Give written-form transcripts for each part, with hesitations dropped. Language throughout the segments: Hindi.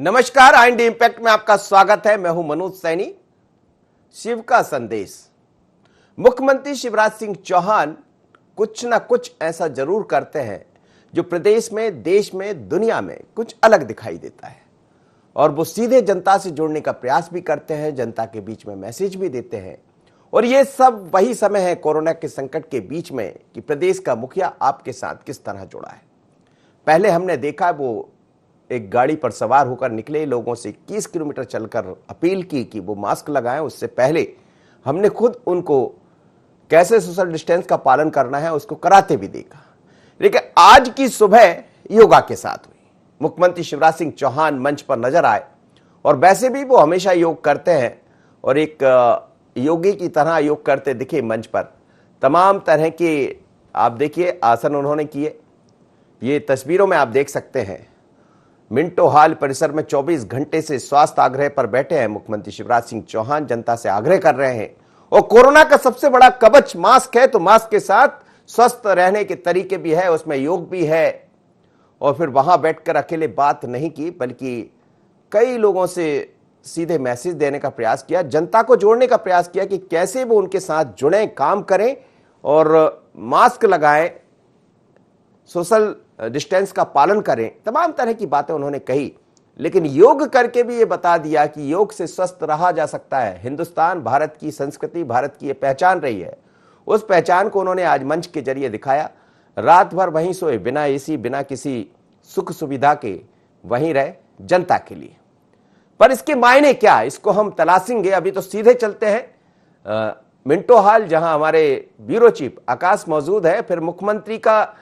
नमस्कार, आईएनडी इंपैक्ट में आपका स्वागत है। मैं हूं मनोज सैनी। शिव का संदेश। मुख्यमंत्री शिवराज सिंह चौहान कुछ ना कुछ ऐसा जरूर करते हैं जो प्रदेश में, देश में, दुनिया में कुछ अलग दिखाई देता है और वो सीधे जनता से जुड़ने का प्रयास भी करते हैं, जनता के बीच में मैसेज भी देते हैं। और ये सब वही समय है कोरोना के संकट के बीच में कि प्रदेश का मुखिया आपके साथ किस तरह जुड़ा है। पहले हमने देखा वो एक गाड़ी पर सवार होकर निकले, लोगों से 21 किलोमीटर चलकर अपील की कि वो मास्क लगाएं। उससे पहले हमने खुद उनको कैसे सोशल डिस्टेंस का पालन करना है उसको कराते भी देखा। लेकिन आज की सुबह योगा के साथ हुई। मुख्यमंत्री शिवराज सिंह चौहान मंच पर नजर आए और वैसे भी वो हमेशा योग करते हैं और एक योगी की तरह योग करते दिखे मंच पर। तमाम तरह के आप देखिए आसन उन्होंने किए। ये तस्वीरों में आप देख सकते हैं। मिंटो हॉल परिसर में 24 घंटे से स्वास्थ्य आग्रह पर बैठे हैं मुख्यमंत्री शिवराज सिंह चौहान। जनता से आग्रह कर रहे हैं और कोरोना का सबसे बड़ा कवच मास्क है, तो मास्क के साथ स्वस्थ रहने के तरीके भी है, उसमें योग भी है। और फिर वहां बैठकर अकेले बात नहीं की, बल्कि कई लोगों से सीधे मैसेज देने का प्रयास किया, जनता को जोड़ने का प्रयास किया कि कैसे वो उनके साथ जुड़ें, काम करें और मास्क लगाएं, सोशल डिस्टेंस का पालन करें। तमाम तरह की बातें उन्होंने कही, लेकिन योग करके भी ये बता दिया कि योग से स्वस्थ रहा जा सकता है। हिंदुस्तान, भारत की संस्कृति, भारत की ये पहचान रही है। उस पहचान को उन्होंने आज मंच के जरिए दिखाया। रात भर वहीं सोए, बिना एसी, बिना किसी सुख सुविधा के वहीं रहे जनता के लिए। पर इसके मायने क्या, इसको हम तलाशेंगे। अभी तो सीधे चलते हैं मिंटो हॉल, जहां हमारे ब्यूरो चीफ आकाश मौजूद है। फिर मुख्यमंत्री का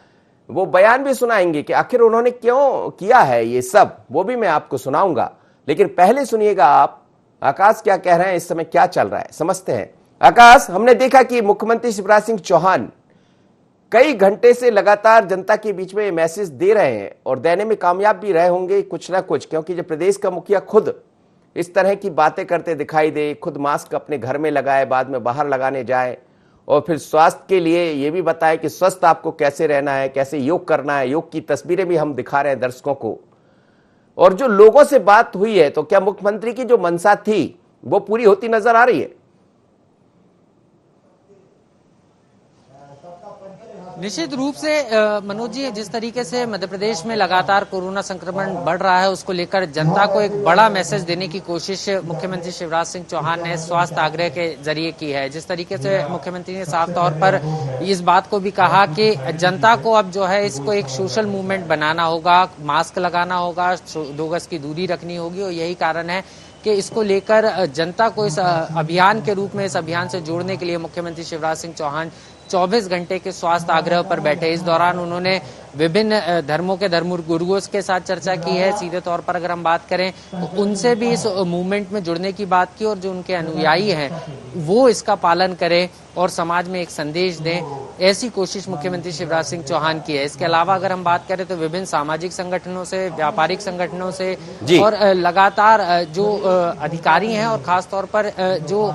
वो बयान भी सुनाएंगे कि आखिर उन्होंने क्यों किया है ये सब, वो भी मैं आपको सुनाऊंगा। लेकिन पहले सुनिएगा आप आकाश क्या कह रहे हैं, इस समय क्या चल रहा है, समझते हैं। आकाश, हमने देखा कि मुख्यमंत्री शिवराज सिंह चौहान कई घंटे से लगातार जनता के बीच में मैसेज दे रहे हैं और देने में कामयाब भी रहे होंगे कुछ ना कुछ, क्योंकि जब प्रदेश का मुखिया खुद इस तरह की बातें करते दिखाई दे, खुद मास्क अपने घर में लगाए, बाद में बाहर लगाने जाए और फिर स्वास्थ्य के लिए ये भी बताए कि स्वस्थ आपको कैसे रहना है, कैसे योग करना है। योग की तस्वीरें भी हम दिखा रहे हैं दर्शकों को। और जो लोगों से बात हुई है, तो क्या मुख्यमंत्री की जो मंशा थी वो पूरी होती नजर आ रही है? निश्चित रूप से मनोज जी, जिस तरीके से मध्य प्रदेश में लगातार कोरोना संक्रमण बढ़ रहा है, उसको लेकर जनता को एक बड़ा मैसेज देने की कोशिश मुख्यमंत्री शिवराज सिंह चौहान ने स्वास्थ्य आग्रह के जरिए की है। जिस तरीके से मुख्यमंत्री ने साफ तौर पर इस बात को भी कहा कि जनता को अब जो है इसको एक सोशल मूवमेंट बनाना होगा, मास्क लगाना होगा, 2 गज की दूरी रखनी होगी। और यही कारण है कि इसको लेकर जनता को इस अभियान के रूप में, इस अभियान से जोड़ने के लिए मुख्यमंत्री शिवराज सिंह चौहान 24 घंटे के स्वास्थ्य आग्रह पर बैठे। इस दौरान उन्होंने विभिन्न धर्मों के धर्मगुरुओं के साथ चर्चा की है। सीधे तौर पर अगर हम बात करें तो उनसे भी इस मूवमेंट में जुड़ने की बात की और जो उनके अनुयायी हैं वो इसका पालन करें और समाज में एक संदेश दें, ऐसी कोशिश मुख्यमंत्री शिवराज सिंह चौहान की है। इसके अलावा अगर हम बात करें तो विभिन्न सामाजिक संगठनों से, व्यापारिक संगठनों से और लगातार जो अधिकारी हैं और खास तौर पर जो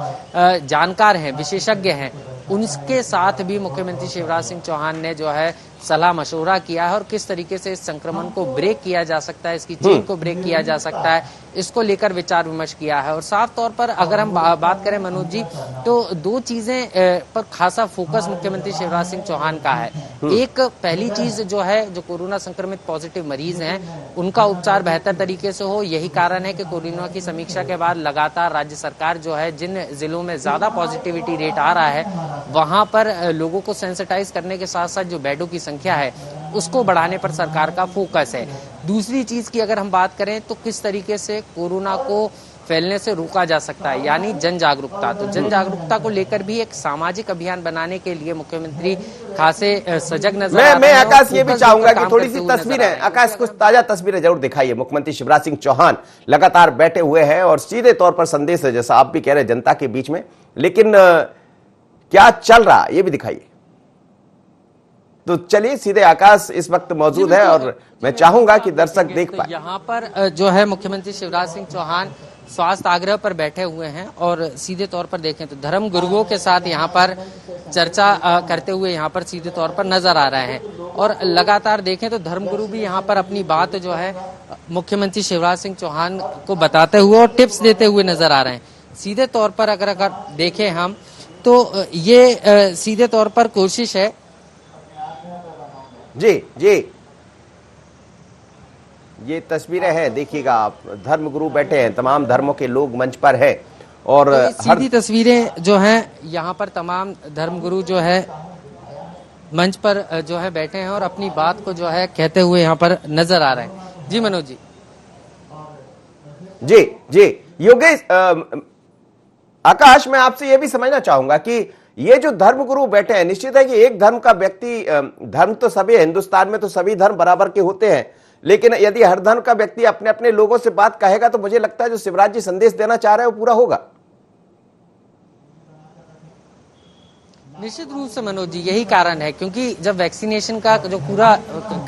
जानकार हैं, विशेषज्ञ हैं, उनके साथ भी मुख्यमंत्री शिवराज सिंह चौहान ने जो है सलाह मशवरा किया है और किस तरीके से इस संक्रमण को ब्रेक किया जा सकता है, इसकी चेन को ब्रेक किया जा सकता है, इसको लेकर विचार विमर्श किया है। और साफ तौर पर अगर हम बात करें मनोज जी, तो 2 चीजें पर खासा फोकस मुख्यमंत्री शिवराज सिंह चौहान का है। एक पहली चीज जो है, जो कोरोना संक्रमित पॉजिटिव मरीज हैं उनका उपचार बेहतर तरीके से हो। यही कारण है कि कोरोना की समीक्षा के बाद लगातार राज्य सरकार जो है, जिन जिलों में ज्यादा पॉजिटिविटी रेट आ रहा है वहां पर लोगों को सेंसिटाइज करने के साथ साथ जो बेडों की संख्या है उसको बढ़ाने पर सरकार का फोकस है। दूसरी चीज की अगर हम बात करें तो किस तरीके से कोरोना को फैलने से रोका जा सकता है, यानी जन जागरूकता। तो जन जागरूकता को लेकर भी एक सामाजिक अभियान बनाने के लिए मुख्यमंत्री खासे सजग नजर आ रहे हैं। मैं आकाश ये भी चाहूंगा कि थोड़ी सी तस्वीरें, आकाश कुछ ताजा तस्वीरें जरूर दिखाइए। मुख्यमंत्री शिवराज सिंह चौहान लगातार बैठे हुए हैं और सीधे तौर पर संदेश है, जैसा आप भी कह रहे हैं, जनता के बीच में। लेकिन क्या चल रहा ये भी दिखाइए। तो चलिए सीधे आकाश इस वक्त मौजूद है और मैं चाहूंगा कि दर्शक देख पाए। यहाँ पर जो है मुख्यमंत्री शिवराज सिंह चौहान स्वास्थ्य आग्रह पर बैठे हुए हैं और सीधे तौर पर देखें तो धर्म गुरुओं के साथ यहाँ पर चर्चा करते हुए यहाँ पर सीधे तौर पर नजर आ रहे हैं। और लगातार देखें तो धर्मगुरु भी यहाँ पर अपनी बात जो है मुख्यमंत्री शिवराज सिंह चौहान को बताते हुए और टिप्स देते हुए नजर आ रहे हैं। सीधे तौर पर अगर देखें हम तो ये सीधे तौर पर कोशिश है। जी जी, ये तस्वीरें हैं, देखिएगा आप, धर्मगुरु बैठे हैं, तमाम धर्मों के लोग मंच पर है और तो ये हर सीधी तस्वीरें जो हैं, यहाँ पर तमाम धर्मगुरु जो है मंच पर जो है बैठे हैं और अपनी बात को जो है कहते हुए यहाँ पर नजर आ रहे हैं। जी मनोज जी। जी जी, योगेश, आकाश, मैं आपसे यह भी समझना चाहूंगा कि ये जो धर्मगुरु बैठे हैं, निश्चित है कि एक धर्म का व्यक्ति, धर्म तो सभी, हिंदुस्तान में तो सभी धर्म बराबर के होते हैं, लेकिन यदि हर धर्म का व्यक्ति अपने अपने लोगों से बात कहेगा तो मुझे लगता है जो शिवराज जी संदेश देना चाह रहे हैं वो पूरा होगा। निश्चित रूप से मनोज जी, यही कारण है, क्योंकि जब वैक्सीनेशन का जो पूरा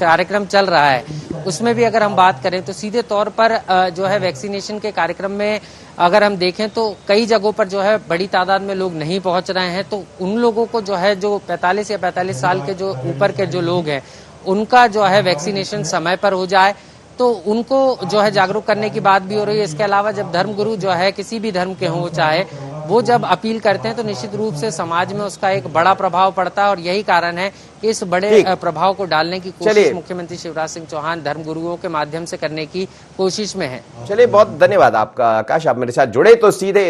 कार्यक्रम चल रहा है उसमें भी अगर हम बात करें तो सीधे तौर पर जो है वैक्सीनेशन के कार्यक्रम में अगर हम देखें तो कई जगहों पर जो है बड़ी तादाद में लोग नहीं पहुंच रहे हैं। तो उन लोगों को जो है, जो 45 या 45 साल के जो ऊपर के जो लोग हैं, उनका जो है वैक्सीनेशन समय पर हो जाए, तो उनको जो है जागरूक करने की बात भी हो रही है। इसके अलावा जब धर्मगुरु जो है किसी भी धर्म के हों चाहे, वो जब अपील करते हैं तो निश्चित रूप से समाज में उसका एक बड़ा प्रभाव पड़ता है और यही कारण है कि इस बड़े प्रभाव को डालने की कोशिश मुख्यमंत्री शिवराज सिंह चौहान धर्मगुरुओं के माध्यम से करने की कोशिश में है। चलिए, बहुत धन्यवाद आपका आकाश, आप मेरे साथ जुड़े। तो सीधे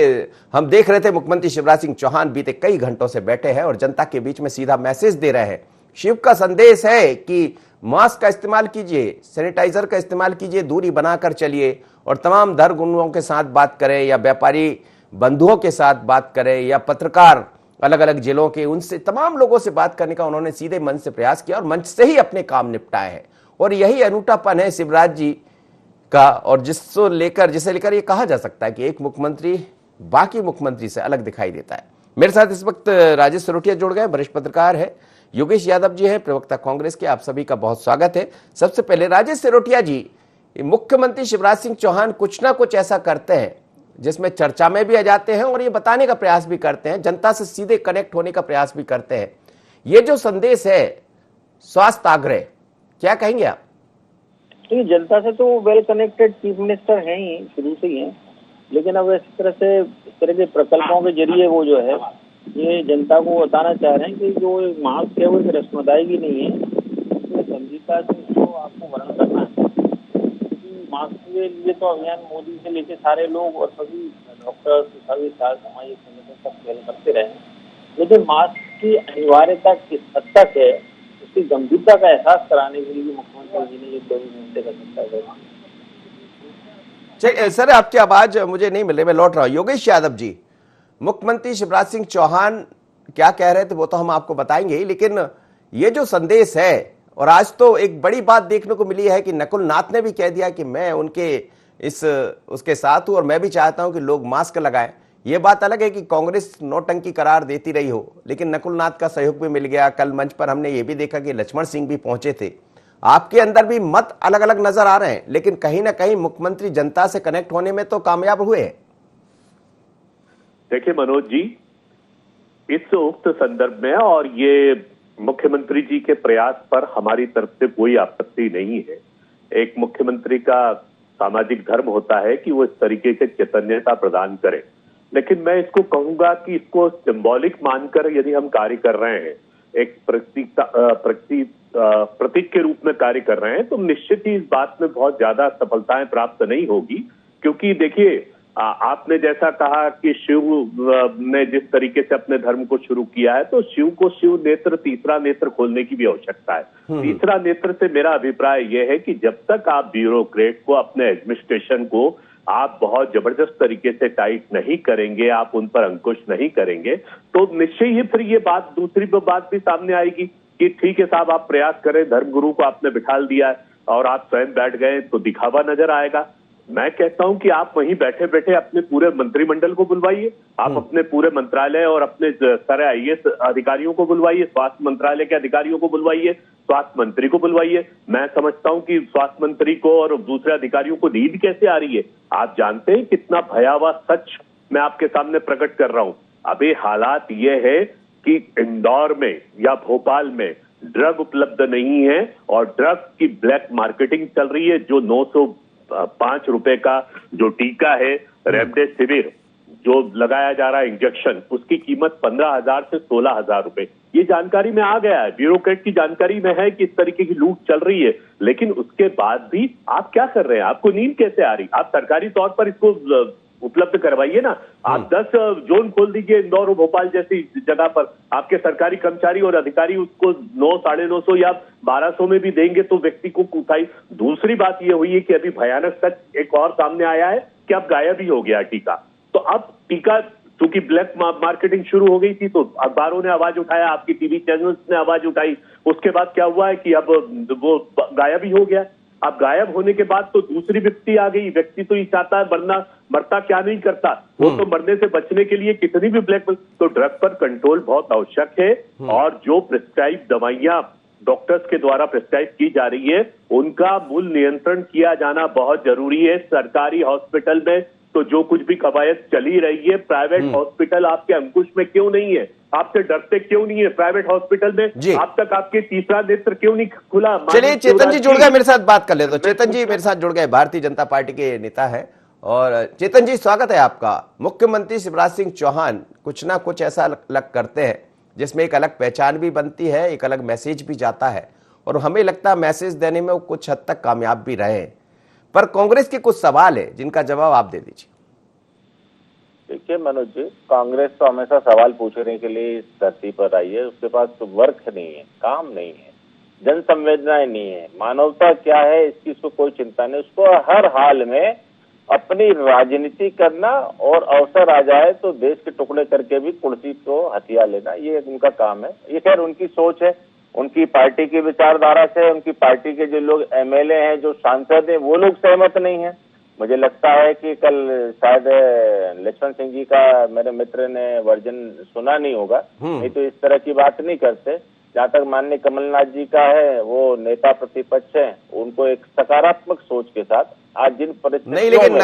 हम देख रहे थे मुख्यमंत्री शिवराज सिंह चौहान बीते कई घंटों से बैठे हैं और जनता के बीच में सीधा मैसेज दे रहे हैं। शिव का संदेश है कि मास्क का इस्तेमाल कीजिए, सैनिटाइजर का इस्तेमाल कीजिए, दूरी बनाकर चलिए और तमाम धर्मगुरुओं के साथ बात करें या व्यापारी बंधुओं के साथ बात करें या पत्रकार अलग अलग जिलों के, उनसे तमाम लोगों से बात करने का उन्होंने सीधे मन से प्रयास किया और मंच से ही अपने काम निपटाए हैं। और यही अनूठापन है शिवराज जी का, और जिसे लेकर ये कहा जा सकता है कि एक मुख्यमंत्री बाकी मुख्यमंत्री से अलग दिखाई देता है। मेरे साथ इस वक्त राजेश सरोटिया जुड़ गए, वरिष्ठ पत्रकार है, योगेश यादव जी हैं, प्रवक्ता कांग्रेस के। आप सभी का बहुत स्वागत है। सबसे पहले राजेश सरोटिया जी, मुख्यमंत्री शिवराज सिंह चौहान कुछ ना कुछ ऐसा करते हैं जिसमें चर्चा में भी आ जाते हैं और ये बताने का प्रयास भी करते हैं, जनता से सीधे कनेक्ट होने का प्रयास भी करते हैं। ये जो संदेश है स्वास्थ्य आग्रह, क्या कहेंगे आप? तो जनता से तो वेल कनेक्टेड चीफ मिनिस्टर हैं ही, शुरू से ही हैं, लेकिन अब इस तरह के प्रकल्पों के जरिए वो जो है ये जनता को बताना चाह रहे हैं कि जो मास्क है वो एक रस्म अदायगी नहीं है, उसमें गंभीरता से इसको आपको वर्णन करना है। मास्क के लिए तो अभियान मोदी से लेके सारे लोग और सभी डॉक्टर्स, सभी सामाजिक संगठन सब पहल करते रहे, लेकिन मास्क की अनिवार्यता किस हद तक है उसकी गंभीरता का एहसास कराने के लिए मुख्यमंत्री जी ने ये 24 घंटे का सत्याग्रह। चलिए सर, आपकी आवाज मुझे नहीं मिले, मैं लौट रहा हूं। योगेश यादव जी, मुख्यमंत्री शिवराज सिंह चौहान क्या कह रहे थे वो तो हम आपको बताएंगे ही, लेकिन ये जो संदेश है, और आज तो एक बड़ी बात देखने को मिली है कि नकुल नाथ ने भी कह दिया कि मैं उसके साथ हूं और मैं भी चाहता हूं कि लोग मास्क लगाएं। ये बात अलग है कि कांग्रेस नौटंकी करार देती रही हो, लेकिन नकुल नाथ का सहयोग भी मिल गया। कल मंच पर हमने ये भी देखा कि लक्ष्मण सिंह भी पहुंचे थे। आपके अंदर भी मत अलग अलग नजर आ रहे हैं, लेकिन कहीं ना कहीं मुख्यमंत्री जनता से कनेक्ट होने में तो कामयाब हुए हैं। देखिए मनोज जी, इस उक्त संदर्भ में और ये मुख्यमंत्री जी के प्रयास पर हमारी तरफ से कोई आपत्ति नहीं है। एक मुख्यमंत्री का सामाजिक धर्म होता है कि वो इस तरीके से चैतन्यता प्रदान करे, लेकिन मैं इसको कहूंगा कि इसको सिंबॉलिक मानकर यदि हम कार्य कर रहे हैं, एक प्रतीक के रूप में कार्य कर रहे हैं, तो निश्चित ही इस बात में बहुत ज्यादा सफलताएं प्राप्त नहीं होगी। क्योंकि देखिए, आपने जैसा कहा कि शिव ने जिस तरीके से अपने धर्म को शुरू किया है, तो शिव को शिव नेत्र, तीसरा नेत्र खोलने की भी आवश्यकता है। तीसरा नेत्र से मेरा अभिप्राय यह है कि जब तक आप ब्यूरोक्रेट को, अपने एडमिनिस्ट्रेशन को आप बहुत जबरदस्त तरीके से टाइट नहीं करेंगे, आप उन पर अंकुश नहीं करेंगे, तो निश्चय ही फिर ये बात, दूसरी बात भी सामने आएगी कि ठीक है साहब, आप प्रयास करें, धर्मगुरु को आपने बिठाल दिया है और आप स्वयं बैठ गए, तो दिखावा नजर आएगा। मैं कहता हूं कि आप वहीं बैठे बैठे अपने पूरे मंत्रिमंडल को बुलवाइए, आप अपने पूरे मंत्रालय और अपने सारे आईएएस अधिकारियों को बुलवाइए, स्वास्थ्य मंत्रालय के अधिकारियों को बुलवाइए, स्वास्थ्य मंत्री को बुलवाइए। मैं समझता हूं कि स्वास्थ्य मंत्री को और दूसरे अधिकारियों को नींद कैसे आ रही है। आप जानते हैं कितना भयावह सच मैं आपके सामने प्रकट कर रहा हूं। अभी हालात ये है कि इंदौर में या भोपाल में ड्रग उपलब्ध नहीं है और ड्रग की ब्लैक मार्केटिंग चल रही है, जो ₹5 का जो टीका है रेमडेसिविर जो लगाया जा रहा है इंजेक्शन, उसकी कीमत 15,000 से 16,000 रुपए। ये जानकारी में आ गया है, ब्यूरोक्रेट की जानकारी में है कि इस तरीके की लूट चल रही है। लेकिन उसके बाद भी आप क्या कर रहे हैं? आपको नींद कैसे आ रही? आप सरकारी तौर पर इसको उपलब्ध करवाइए ना। आप 10 जोन खोल दीजिए इंदौर और भोपाल जैसी जगह पर, आपके सरकारी कर्मचारी और अधिकारी उसको 900, 950 या 1200 में भी देंगे तो व्यक्ति को उठाई। दूसरी बात यह हुई है कि अभी भयानक सच एक और सामने आया है कि अब गायब ही हो गया टीका। तो अब टीका चूंकि ब्लैक मार्केटिंग शुरू हो गई थी तो अखबारों ने आवाज उठाया, आपकी टीवी चैनल्स ने आवाज उठाई। उसके बाद क्या हुआ है कि अब वो गायब ही हो गया। अब गायब होने के बाद तो दूसरी व्यक्ति आ गई। व्यक्ति तो ये चाहता है मरता क्या नहीं करता, वो तो मरने से बचने के लिए कितनी भी ब्लैक, तो ड्रग पर कंट्रोल बहुत आवश्यक है। और जो प्रिस्क्राइब दवाइयां डॉक्टर्स के द्वारा प्रिस्क्राइब की जा रही है उनका मूल नियंत्रण किया जाना बहुत जरूरी है। सरकारी हॉस्पिटल में तो जो कुछ भी कवायद चली रही है, प्राइवेट हॉस्पिटल आपके अंकुश में क्यों नहीं है? आपसे डरते क्यों नहीं है? प्राइवेट हॉस्पिटल में आप तक आपके तीसरा नेत्र क्यों नहीं खुला? चलिए चेतन जी जुड़ गए मेरे साथ, बात कर ले। तो चेतन जी मेरे साथ जुड़ गए, भारतीय जनता पार्टी के नेता है। और चेतन जी स्वागत है आपका। मुख्यमंत्री शिवराज सिंह चौहान कुछ ना कुछ ऐसा अलग करते हैं जिसमें एक अलग पहचान भी बनती है, एक अलग मैसेज भी जाता है, और हमें लगता है मैसेज देने में वो कुछ हद तक कामयाब भी रहे हैं। पर कांग्रेस के कुछ सवाल है जिनका जवाब आप दे दीजिए। देखिए मनोज जी, कांग्रेस तो हमेशा सवाल पूछने के लिए इस धरती पर आई है। उसके पास तो वर्क नहीं है, काम नहीं है, जन संवेदनाएं नहीं है, मानवता क्या है इसकी उसको कोई चिंता नहीं। उसको हर हाल में अपनी राजनीति करना और अवसर आ जाए तो देश के टुकड़े करके भी कुर्सी को हथिया लेना, ये उनका काम है। ये खैर उनकी सोच है, उनकी पार्टी की विचारधारा से। उनकी पार्टी के जो लोग एमएलए हैं, जो सांसद हैं, वो लोग सहमत नहीं है। मुझे लगता है कि कल शायद लक्ष्मण सिंह जी का मेरे मित्र ने वर्जन सुना नहीं होगा, नहीं तो इस तरह की बात नहीं करते। जहाँ तक माननीय कमलनाथ जी का है, वो नेता प्रतिपक्ष है, उनको एक सकारात्मक सोच के साथ आज जिन परिस्थितियों नहीं, लेकिन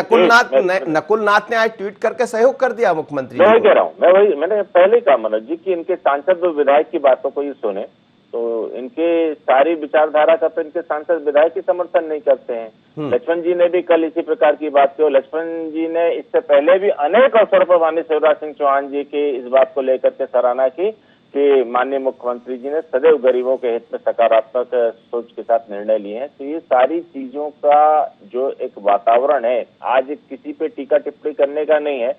नकुलनाथ ने आज ट्वीट करके सहयोग कर दिया मुख्यमंत्री। मैं कह रहा हूँ, मैंने पहले कहा मनोज जी कि इनके सांसद और विधायक की बातों को ये सुने तो इनके सारी विचारधारा का तो इनके सांसद विधायक ही समर्थन नहीं करते हैं। लक्ष्मण जी ने भी कल इसी प्रकार की बात की और लक्ष्मण जी ने इससे पहले भी अनेक अवसरों पर माननीय शिवराज सिंह चौहान जी की इस बात को लेकर के सराहना की कि माननीय मुख्यमंत्री जी ने सदैव गरीबों के हित में सकारात्मक सोच के साथ निर्णय लिए हैं। तो ये सारी चीजों का जो एक वातावरण है, आज किसी पे टीका टिप्पणी करने का नहीं है।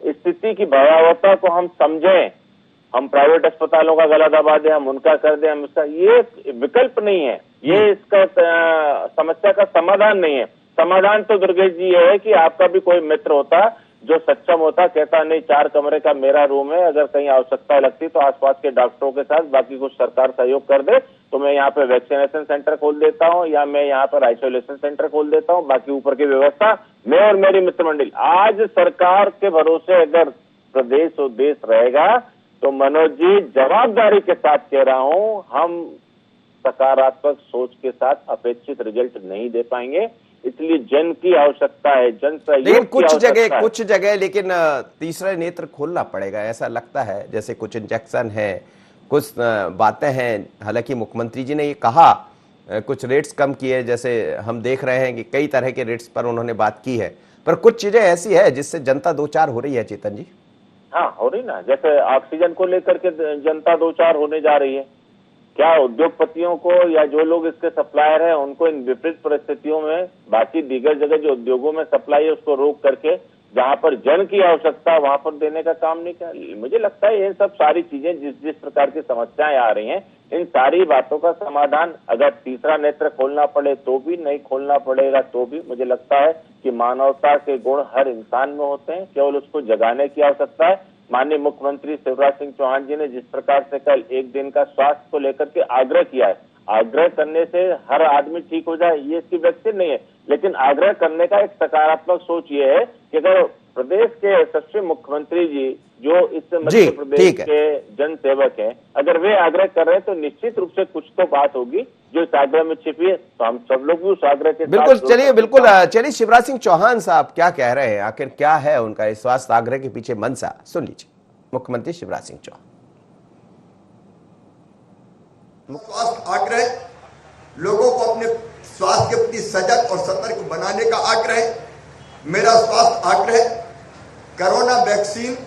स्थिति की भयावहता को हम समझें, हम प्राइवेट अस्पतालों का गला दबा दें, हम उनका कर दें, हम इसका, ये विकल्प नहीं है, ये इसका समस्या का समाधान नहीं है। समाधान तो दुर्गेश जी ये है कि आपका भी कोई मित्र होता जो सक्षम होता, कहता नहीं 4 कमरे का मेरा रूम है, अगर कहीं आवश्यकता लगती तो आसपास के डॉक्टरों के साथ बाकी कुछ सरकार सहयोग कर दे तो मैं यहाँ पे वैक्सीनेशन सेंटर खोल देता हूँ या मैं यहाँ पर आइसोलेशन सेंटर खोल देता हूँ, बाकी ऊपर की व्यवस्था मैं और मेरी मित्रमंडल। आज सरकार के भरोसे अगर प्रदेश और देश रहेगा तो मनोज जी जवाबदारी के साथ कह रहा हूं, हम सकारात्मक सोच के साथ अपेक्षित रिजल्ट नहीं दे पाएंगे। इसलिए जन की आवश्यकता है, जन सहयोग की आवश्यकता है। कुछ जगह लेकिन तीसरा नेत्र खोलना पड़ेगा ऐसा लगता है, जैसे कुछ इंजेक्शन है, कुछ बातें हैं। हालांकि मुख्यमंत्री जी ने ये कहा कुछ रेट्स कम किए, जैसे हम देख रहे हैं कि कई तरह के रेट्स पर उन्होंने बात की है, पर कुछ चीजें ऐसी है जिससे जनता दो चार हो रही है। चेतन जी हाँ हो रही ना, जैसे ऑक्सीजन को लेकर के जनता दो चार होने जा रही है। क्या उद्योगपतियों को या जो लोग इसके सप्लायर हैं उनको इन विपरीत परिस्थितियों में बाकी दीगर जगह जो उद्योगों में सप्लाई है उसको रोक करके जहां पर जन की आवश्यकता वहां पर देने का काम नहीं कर। मुझे लगता है ये सब सारी चीजें जिस प्रकार की समस्याएं आ रही हैं, इन सारी बातों का समाधान अगर तीसरा नेत्र खोलना पड़े तो भी, नहीं खोलना पड़ेगा तो भी, मुझे लगता है कि मानवता के गुण हर इंसान में होते हैं, केवल उसको जगाने की आवश्यकता है। माननीय मुख्यमंत्री शिवराज सिंह चौहान जी ने जिस प्रकार से कल एक दिन का स्वास्थ्य को लेकर के आग्रह किया है, आग्रह करने से हर आदमी ठीक हो जाए ये इसकी वैक्सीन नहीं है, लेकिन आग्रह करने का एक सकारात्मक सोच ये है कि अगर प्रदेश के यशस्वी मुख्यमंत्री जी जो इस मध्य प्रदेश के जन सेवक हैं, अगर वे आग्रह कर रहे हैं तो निश्चित रूप से कुछ तो बात होगी जो इस आग्रह में छिपी है, तो हम सब लोग भी उस आग्रह के बिल्कुल चलिए शिवराज सिंह चौहान साहब क्या कह रहे हैं, आखिर क्या है उनका इस स्वास्थ्य आग्रह के पीछे मंशा, सुन लीजिए मुख्यमंत्री शिवराज सिंह चौहान। स्वास्थ्य आग्रह लोगों को अपने स्वास्थ्य के प्रति सजग और सतर्क बनाने का आग्रह। मेरा स्वास्थ्य आग्रह, कोरोना वैक्सीन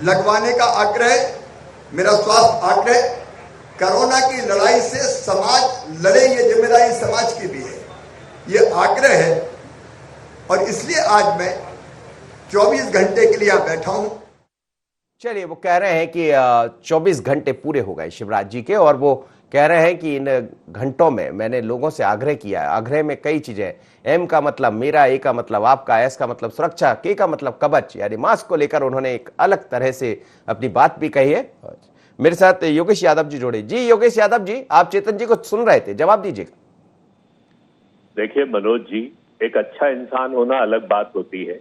लगवाने का आग्रह। मेरा स्वास्थ्य आग्रह, कोरोना की लड़ाई से समाज लड़े, ये जिम्मेदारी समाज की भी है, ये आग्रह है। और इसलिए आज मैं 24 घंटे के लिए यहां बैठा हूं। चलिए, वो कह रहे हैं कि 24 घंटे पूरे हो गए शिवराज जी के, और वो कह रहे हैं कि इन घंटों में मैंने लोगों से आग्रह किया है। आग्रह में कई चीजें, एम का मतलब मेरा, ए का मतलब आपका, एस का मतलब सुरक्षा, के का मतलब कवच, यानी मास्क को लेकर उन्होंने एक अलग तरह से अपनी बात भी कही है। मेरे साथ योगेश यादव जी जुड़े। जी योगेश यादव जी, आप चेतन जी को सुन रहे थे, जवाब दीजिएगा। देखिए मनोज जी, एक अच्छा इंसान होना अलग बात होती है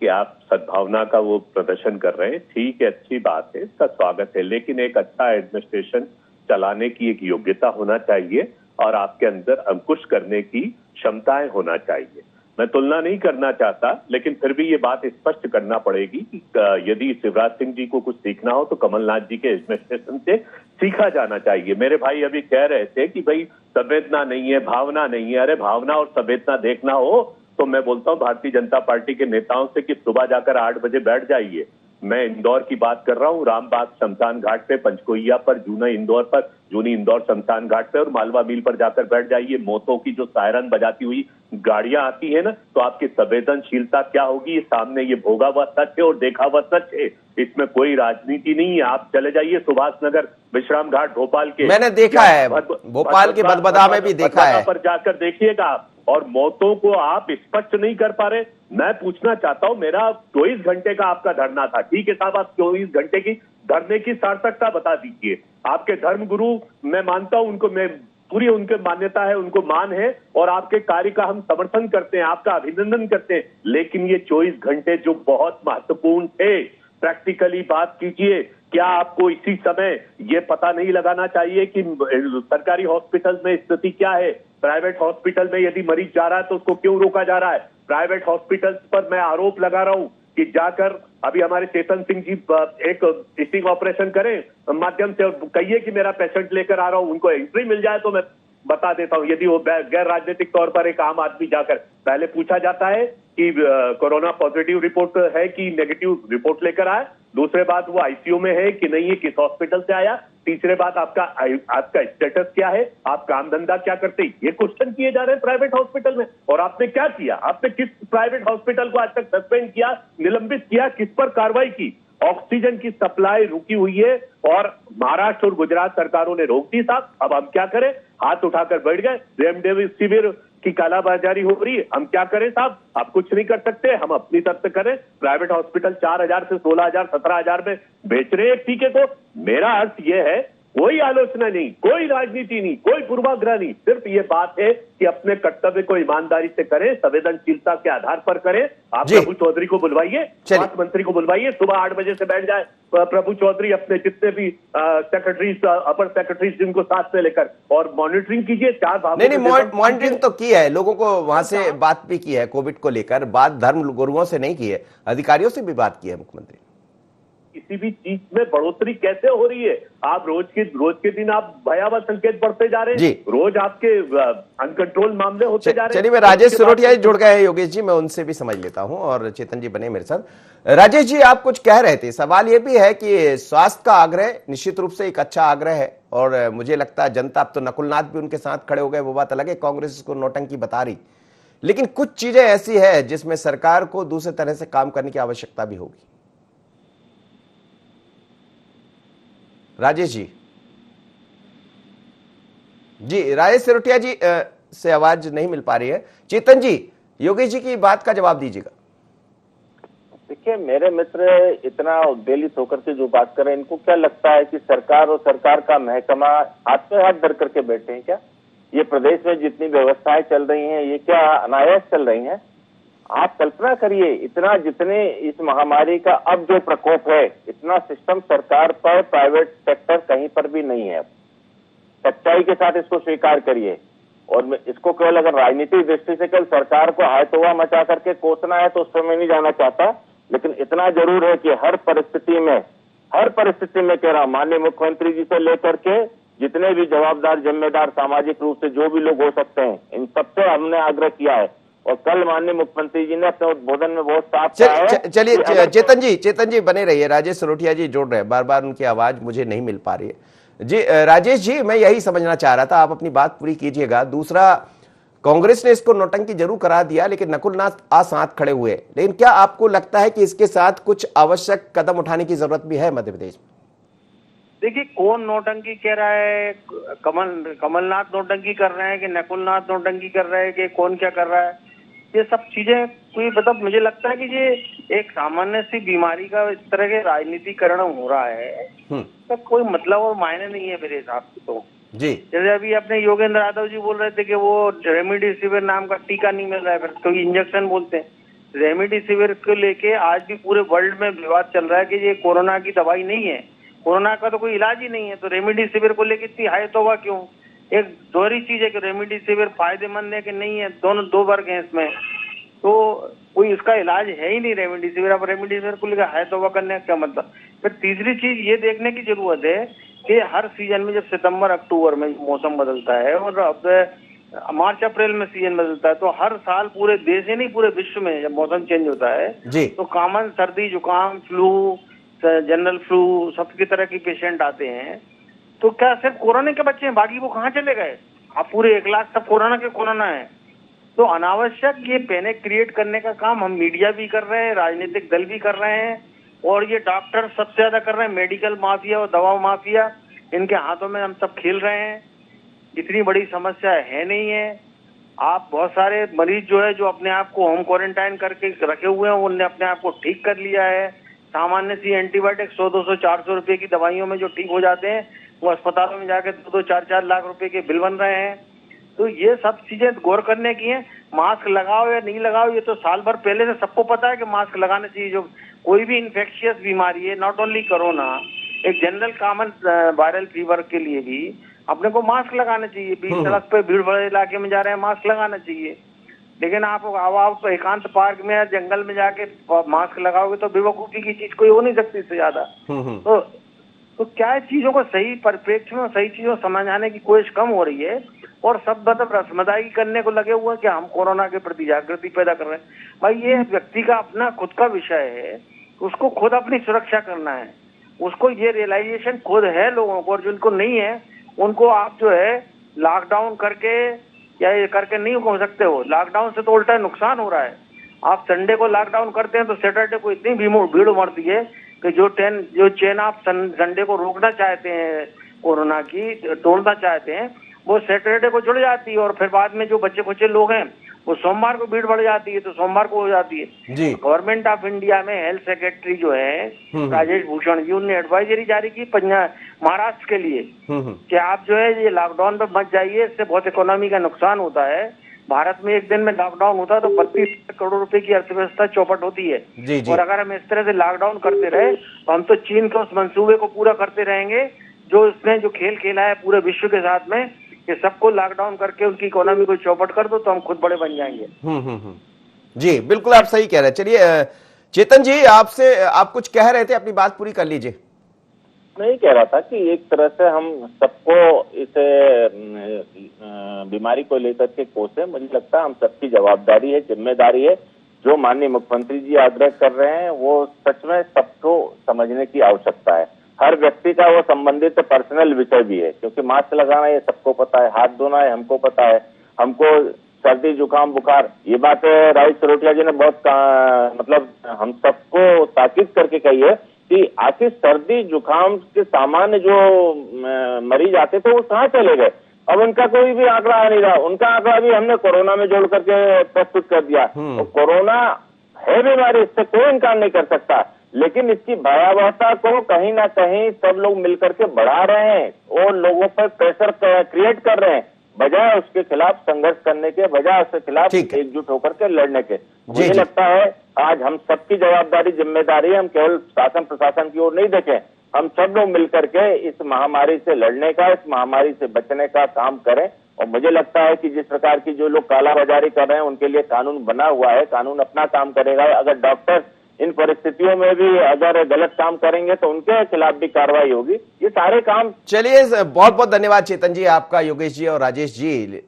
कि आप सद्भावना का वो प्रदर्शन कर रहे हैं, ठीक है, अच्छी बात है, इसका स्वागत है। लेकिन एक अच्छा एडमिनिस्ट्रेशन चलाने की एक योग्यता होना चाहिए और आपके अंदर अंकुश करने की क्षमताएं होना चाहिए। मैं तुलना नहीं करना चाहता, लेकिन फिर भी ये बात स्पष्ट करना पड़ेगी कि यदि शिवराज सिंह जी को कुछ सीखना हो तो कमलनाथ जी के एडमिनिस्ट्रेशन से सीखा जाना चाहिए। मेरे भाई अभी कह रहे थे कि भाई संवेदना नहीं है, भावना नहीं है। अरे भावना और संवेदना देखना हो तो मैं बोलता हूं भारतीय जनता पार्टी के नेताओं से कि सुबह जाकर 8 बजे बैठ जाइए। मैं इंदौर की बात कर रहा हूं, रामबाग शमशान घाट पे, पंचकोइया पर, जूनी इंदौर शमशान घाट पे और मालवा मिल पर जाकर बैठ जाइए। मौतों की जो सायरन बजाती हुई गाड़ियां आती है ना, तो आपकी संवेदनशीलता क्या होगी, ये सामने ये भोगा हुआ सच है और देखा हुआ सच है, इसमें कोई राजनीति नहीं है। आप चले जाइए सुभाष नगर, विश्राम घाट भोपाल के, मैंने देखा है, भोपाल के भदभदा में भी देखा है, पर जाकर देखिएगा आप, और मौतों को आप स्पष्ट नहीं कर पा रहे। मैं पूछना चाहता हूं, मेरा 24 घंटे का आपका धरना था, ठीक है साहब, आप 24 घंटे की धरने की सार्थकता बता दीजिए। आपके धर्मगुरु मैं मानता हूं, उनको मैं पूरी उनके मान्यता है, उनको मान है और आपके कार्य का हम समर्थन करते हैं, आपका अभिनंदन करते हैं। लेकिन ये 24 घंटे जो बहुत महत्वपूर्ण थे, प्रैक्टिकली बात कीजिए। क्या आपको इसी समय ये पता नहीं लगाना चाहिए कि सरकारी हॉस्पिटल में स्थिति क्या है, प्राइवेट हॉस्पिटल में यदि मरीज जा रहा है तो उसको क्यों रोका जा रहा है? प्राइवेट हॉस्पिटल्स पर मैं आरोप लगा रहा हूं कि जाकर अभी हमारे चेतन सिंह जी एक स्टिंग ऑपरेशन करें माध्यम से और कहिए कि मेरा पेशेंट लेकर आ रहा हूं, उनको एंट्री मिल जाए तो मैं बता देता हूं। यदि वो गैर राजनीतिक तौर पर एक आम आदमी जाकर, पहले पूछा जाता है कि कोरोना पॉजिटिव रिपोर्ट है कि नेगेटिव रिपोर्ट लेकर आए, दूसरे बात वो आईसीयू में है कि नहीं है, किस हॉस्पिटल से आया, तीसरे बात आपका स्टेटस क्या है, आप काम धंधा क्या करते हैं, ये क्वेश्चन किए जा रहे हैं प्राइवेट हॉस्पिटल में। और आपने क्या किया? आपने किस प्राइवेट हॉस्पिटल को आज तक सस्पेंड किया, निलंबित किया, किस पर कार्रवाई की? ऑक्सीजन की सप्लाई रुकी हुई है और महाराष्ट्र और गुजरात सरकारों ने रोक दी साहब। अब हम क्या करें? हाथ उठाकर बैठ गए। रेमडेसिविर की कालाबाजारी हो रही है, हम क्या करें साहब? आप कुछ नहीं कर सकते, हम अपनी तरफ से करें। प्राइवेट हॉस्पिटल 4,000 से 16,000 17,000 में बेच रहे हैं टीके को। मेरा अर्थ यह है, कोई आलोचना नहीं, कोई राजनीति नहीं, कोई पूर्वाग्रह नहीं, सिर्फ ये बात है कि अपने कर्तव्य को ईमानदारी से करें, संवेदनशीलता के आधार पर करें। आप प्रभु चौधरी को बुलवाइए, स्वास्थ्य मंत्री को बुलवाइए, सुबह 8 बजे से बैठ जाए प्रभु चौधरी अपने जितने भी सेक्रेटरीज, अपर सेक्रेटरीज जिनको साथ में लेकर, और मॉनिटरिंग कीजिए। 4 भागों नहीं, मॉनिटरिंग तो की है, लोगों को वहां से बात भी की है, कोविड को लेकर बात धर्म गुरुओं से नहीं की है, अधिकारियों से भी बात की है मुख्यमंत्री। किसी भी चीज में बढ़ोतरी कैसे हो रही है? आप रोज के दिन आप भयावह संकेत बढ़ते जा रहे हैं, रोज आपके अनकंट्रोल मामले होते जा रहे हैं। चलिए, मैं राजेश सिरोठिया जुड़ गए हैं योगेश जी, मैं उनसे भी समझ लेता हूं, और चेतन जी बने मेरे साथ। राजेश जी, आप कुछ कह रहे थे, सवाल यह भी है कि स्वास्थ्य का आग्रह निश्चित रूप से एक अच्छा आग्रह है, और मुझे लगता है जनता, अब तो नकुलनाथ भी उनके साथ खड़े हो गए, वो बात अलग है, कांग्रेस इसको नौटंकी बता रही, लेकिन कुछ चीजें ऐसी है जिसमें सरकार को दूसरे तरह से काम करने की आवश्यकता भी होगी। राजेश जी, राजेश सिरोठिया जी से आवाज नहीं मिल पा रही है। चेतन जी, योगेश जी की बात का जवाब दीजिएगा। देखिए, मेरे मित्र इतना उद्वेलित होकर के जो बात कर रहे हैं, इनको क्या लगता है कि सरकार और सरकार का महकमा हाथ में हाथ धर करके बैठे हैं क्या? ये प्रदेश में जितनी व्यवस्थाएं चल रही हैं, ये क्या अनायास चल रही हैं? आप कल्पना करिए, इतना जितने इस महामारी का अब जो प्रकोप है, इतना सिस्टम सरकार पर, प्राइवेट सेक्टर कहीं पर भी नहीं है। सच्चाई के साथ इसको स्वीकार करिए। और इसको केवल अगर राजनीतिक दृष्टि से केवल सरकार को हायतोवा मचा करके कोसना है तो उस पर मैं नहीं जाना चाहता, लेकिन इतना जरूर है कि हर परिस्थिति में कह रहा हूं, माननीय मुख्यमंत्री जी से लेकर के जितने भी जवाबदार, जिम्मेदार, सामाजिक रूप से जो भी लोग हो सकते हैं, इन सबसे हमने आग्रह किया है। और कल माननीय मुख्यमंत्री जी ने अपने उद्बोधन में बहुत साफ कहा है। चलिए चेतन जी बने रहिए, राजेश सरोठिया जी जोड़ रहे हैं, बार बार उनकी आवाज मुझे नहीं मिल पा रही है जी। राजेश जी, मैं यही समझना चाह रहा था, आप अपनी बात पूरी कीजिएगा। दूसरा, कांग्रेस ने इसको नौटंकी जरूर करा दिया, लेकिन नकुलनाथ आ साथ खड़े हुए, लेकिन क्या आपको लगता है कि इसके साथ कुछ आवश्यक कदम उठाने की जरूरत भी है मध्य प्रदेश में? देखिए, कौन नौटंकी कह रहा है? कमलनाथ नौटंकी कर रहे हैं कि नकुलनाथ नौटंकी कर रहे हैं कि कौन क्या कर रहा है? ये सब चीजें कोई मतलब, मुझे लगता है कि ये एक सामान्य सी बीमारी का इस तरह के राजनीतिकरण हो रहा है, तो कोई मतलब और मायने नहीं है मेरे हिसाब से तो जी। जैसे अभी अपने योगेंद्र यादव जी बोल रहे थे कि वो रेमडेसिविर नाम का टीका नहीं मिल रहा है, फिर तो इंजेक्शन बोलते हैं। रेमडेसिविर को लेके आज भी पूरे वर्ल्ड में विवाद चल रहा है कि ये कोरोना की दवाई नहीं है, कोरोना का तो कोई इलाज ही नहीं है, तो रेमडेसिविर को लेके इतनी हाय तौबा क्यों? एक दोहरी चीज है कि रेमडेसिविर फायदेमंद है कि नहीं है, दोनों दो वर्ग हैं इसमें, तो कोई इसका इलाज है ही नहीं रेमडेसिविर। अब रेमडेसिविर को लेकर हाय तौबा करने का क्या मतलब? फिर तीसरी चीज ये देखने की जरूरत है कि हर सीजन में, जब सितंबर अक्टूबर में मौसम बदलता है और अब मार्च अप्रैल में सीजन बदलता है, तो हर साल पूरे देश ही नहीं पूरे विश्व में जब मौसम चेंज होता है तो कॉमन सर्दी, जुकाम, फ्लू, जनरल फ्लू, सब की तरह की पेशेंट आते हैं। तो क्या सिर्फ कोरोना के बच्चे हैं? बाकी वो कहाँ चले गए? आप पूरे 1 लाख सब कोरोना है। तो अनावश्यक ये पैनिक क्रिएट करने का काम हम मीडिया भी कर रहे हैं, राजनीतिक दल भी कर रहे हैं, और ये डॉक्टर सबसे ज्यादा कर रहे हैं। मेडिकल माफिया और दवा माफिया, इनके हाथों में हम सब खेल रहे हैं। इतनी बड़ी समस्या है नहीं है। आप बहुत सारे मरीज जो है, जो अपने आप को होम क्वारंटाइन करके रखे हुए हैं, उनने अपने आप को ठीक कर लिया है। सामान्य सी एंटीबायोटिक 100, 200, 400 रुपए की दवाइयों में जो ठीक हो जाते हैं, वो अस्पतालों में जाके 2, 4 लाख रुपए के बिल बन रहे हैं। तो ये सब चीजें गौर करने की हैं। मास्क लगाओ या नहीं लगाओ, ये तो साल भर पहले से सबको पता है कि मास्क लगाना चाहिए। जो कोई भी इन्फेक्शियस बीमारी है, नॉट ओनली कोरोना, एक जनरल कॉमन वायरल फीवर के लिए भी अपने को मास्क लगाना चाहिए। बीच सड़क पे भीड़ भाड़ इलाके में जा रहे हैं, मास्क लगाना चाहिए। लेकिन आप एकांत पार्क में या जंगल में जाके मास्क लगाओगे तो बेवकूफी की चीज कोई हो नहीं सकती इससे ज्यादा। तो क्या है, चीजों को सही परिप्रेक्ष्य में, सही चीजों समझाने की कोशिश कम हो रही है, और सब मतलब रस्मदायी करने को लगे हुए हैं कि हम कोरोना के प्रति जागृति पैदा कर रहे हैं। भाई, ये व्यक्ति का अपना खुद का विषय है, उसको खुद अपनी सुरक्षा करना है, उसको ये रियलाइजेशन खुद है लोगों को, और जिनको नहीं है उनको आप जो है लॉकडाउन करके या ये करके नहीं हो सकते हो। लॉकडाउन से तो उल्टा नुकसान हो रहा है। आप संडे को लॉकडाउन करते हैं तो सैटरडे को इतनी भीड़ उमड़ती है कि जो चेन आप संडे को रोकना चाहते हैं, कोरोना की तोड़ना चाहते हैं, वो सैटरडे को जुड़ जाती है, और फिर बाद में जो बच्चे कुछ लोग हैं वो सोमवार को भीड़ बढ़ जाती है, तो सोमवार को हो जाती है। गवर्नमेंट ऑफ इंडिया में हेल्थ सेक्रेटरी जो है राजेश भूषण जी, उन्होंने एडवाइजरी जारी की महाराष्ट्र के लिए कि आप जो है ये लॉकडाउन पे मत जाइए, इससे बहुत इकोनॉमी का नुकसान होता है। भारत में एक दिन में लॉकडाउन होता है तो 32 करोड़ रुपए की अर्थव्यवस्था चौपट होती है। और अगर हम इस तरह से लॉकडाउन करते रहे तो हम तो चीन के उस मंसूबे को पूरा करते रहेंगे जो उसने जो खेल खेला है पूरे विश्व के साथ में, कि सबको लॉकडाउन करके उनकी इकोनॉमी को चौपट कर दो तो हम खुद बड़े बन जाएंगे। जी बिल्कुल, आप सही कह रहे हैं। चलिए चेतन जी, आप कुछ कह रहे थे, अपनी बात पूरी कर लीजिए। मैं ये कह रहा था कि एक तरह से हम सबको इस बीमारी को लेकर के कोसे, मुझे लगता है हम सबकी जवाबदारी है, जिम्मेदारी है। जो माननीय मुख्यमंत्री जी आग्रह कर रहे हैं वो सच में सबको समझने की आवश्यकता है। हर व्यक्ति का वो संबंधित पर्सनल विषय भी है, क्योंकि मास्क लगाना ये सबको पता है, हाथ धोना है हमको पता है, हमको सर्दी जुकाम बुखार, ये बात राजेश सरोठिया जी ने बहुत मतलब हम सबको ताकीद करके कही है कि आखिर सर्दी जुकाम के सामान्य जो मरीज आते थे वो कहाँ चले गए। अब उनका कोई भी आंकड़ा आ नहीं रहा, उनका आंकड़ा भी हमने कोरोना में जोड़ करके प्रस्तुत कर दिया। तो कोरोना है बीमारी, इससे कोई इनकार नहीं कर सकता, लेकिन इसकी भयावहता को कहीं ना कहीं सब लोग मिलकर के बढ़ा रहे हैं और लोगों पर प्रेशर क्रिएट कर रहे हैं, बजाय उसके खिलाफ संघर्ष करने के, बजाय उसके खिलाफ एकजुट होकर के लड़ने के। मुझे लगता है आज हम सबकी जवाबदारी, जिम्मेदारी है, हम केवल शासन प्रशासन की ओर नहीं देखें, हम सब लोग मिलकर के इस महामारी से लड़ने का, इस महामारी से बचने का काम करें। और मुझे लगता है कि जिस प्रकार की जो लोग कालाबाजारी कर रहे हैं उनके लिए कानून बना हुआ है, कानून अपना काम करेगा। अगर डॉक्टर इन परिस्थितियों में भी अगर गलत काम करेंगे तो उनके खिलाफ भी कार्रवाई होगी। ये सारे काम। चलिए, बहुत बहुत धन्यवाद चेतन जी आपका, योगेश जी और राजेश जी।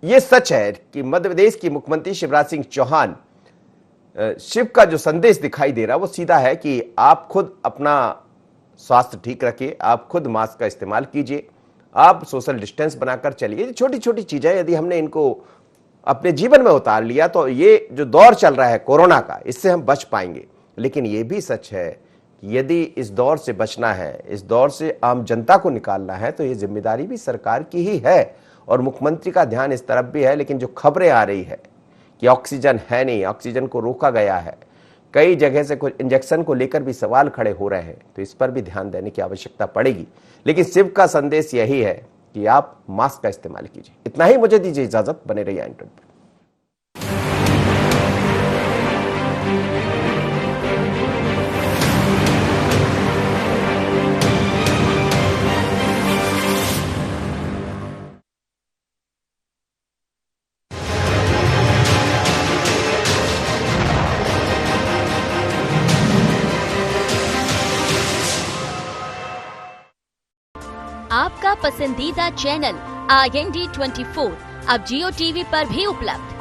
ये सच है कि मध्य प्रदेश की मुख्यमंत्री शिवराज सिंह चौहान, शिव का जो संदेश दिखाई दे रहा है वो सीधा है कि आप खुद अपना स्वास्थ्य ठीक रखिए, आप खुद मास्क का इस्तेमाल कीजिए, आप सोशल डिस्टेंस बनाकर चलिए। छोटी छोटी चीजें यदि हमने इनको अपने जीवन में उतार लिया तो ये जो दौर चल रहा है कोरोना का, इससे हम बच पाएंगे। लेकिन ये भी सच है कि यदि इस दौर से बचना है, इस दौर से आम जनता को निकालना है, तो ये जिम्मेदारी भी सरकार की ही है और मुख्यमंत्री का ध्यान इस तरफ भी है। लेकिन जो खबरें आ रही है कि ऑक्सीजन है नहीं, ऑक्सीजन को रोका गया है, कई जगह से कुछ इंजेक्शन को लेकर भी सवाल खड़े हो रहे हैं, तो इस पर भी ध्यान देने की आवश्यकता पड़ेगी। लेकिन शिव का संदेश यही है कि आप मास्क का इस्तेमाल कीजिए। इतना ही, मुझे दीजिए इजाजत, बने रहिए एंकर पर। आपका पसंदीदा चैनल IND24 अब जियो टीवी पर भी उपलब्ध।